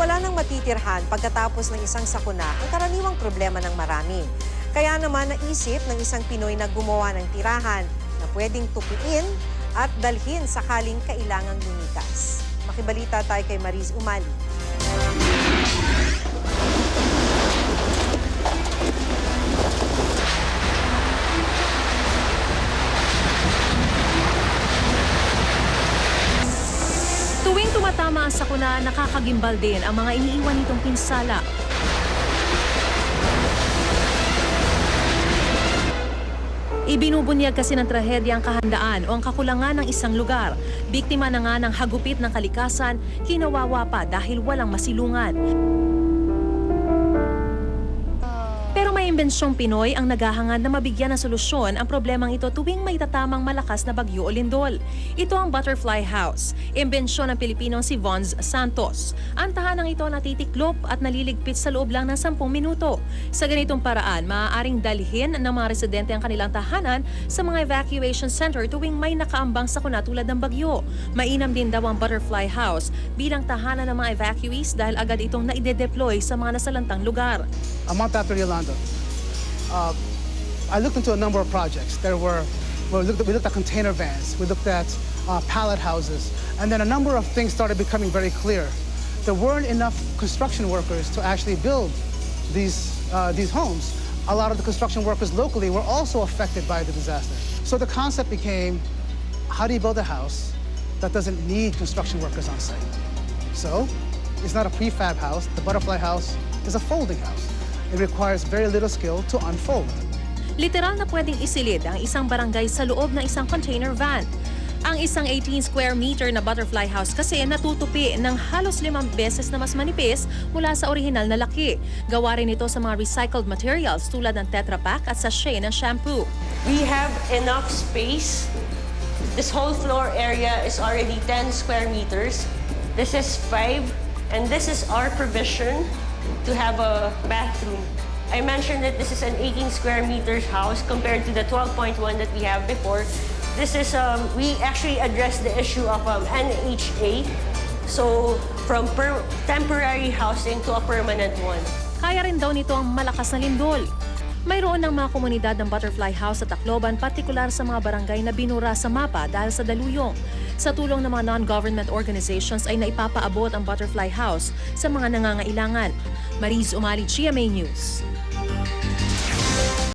wala nang matitirhan pagkatapos ng isang sakuna ang karaniwang problema ng marami. Kaya naman naisip ng isang Pinoy na gumawa ng tirahan na pwedeng tupiin at dalhin sakaling kailangang lumikas. Makibalita tayo kay Mariz Umali. Tuwing tumatama ang sakuna, nakakagimbal din ang mga iniiwan nitong pinsala. Ibinubunyag kasi ng trahedya ang kahandaan o ang kakulangan ng isang lugar. Biktima na nga ng hagupit ng kalikasan, hinawawa pa dahil walang masilungan. Pero may imbensyong Pinoy ang naghahangad na mabigyan ng solusyon ang problemang ito tuwing may tatamang malakas na bagyo o lindol. Ito ang Butterfly House, imbensyon ng Pilipinong si Vons Santos. Ang tahanang ito natitiklop at naliligpit sa loob lang ng 10 minuto. Sa ganitong paraan, maaaring dalhin ng mga residente ang kanilang tahanan sa mga evacuation center tuwing may nakaambang sakuna tulad ng bagyo. Mainam din daw ang Butterfly House bilang tahanan ng mga evacuees dahil agad itong naide-deploy sa mga nasalantang lugar. A month after Yolanda, I looked into a number of projects. We looked at container vans, we looked at pallet houses, and then a number of things started becoming very clear. There weren't enough construction workers to actually build these homes. A lot of the construction workers locally were also affected by the disaster. So the concept became, how do you build a house that doesn't need construction workers on site? So it's not a prefab house. The Butterfly House is a folding house. It requires very little skill to unfold. Literal na pwedeng isilid ang isang barangay sa loob ng isang container van. Ang isang 18 square meter na Butterfly House kasi natutupi ng halos 5 beses na mas manipis mula sa orihinal na laki. Gawa rin ito sa mga recycled materials tulad ng Tetra Pak at sachet ng shampoo. We have enough space. This whole floor area is already 10 square meters. This is 5, and this is our provision to have a bathroom. I mentioned that this is an 18 square meters house compared to the 12.1 that we have before. This is, we actually addressed the issue of NHA, so from temporary housing to a permanent one. Kaya rin daw nito ang malakas na lindol. Mayroon ng mga komunidad ng Butterfly House sa Tacloban, partikular sa mga barangay na binura sa mapa dahil sa daluyong. Sa tulong ng mga non-government organizations ay naipapaabot ang Butterfly House sa mga nangangailangan. Mariz Umali, GMA News.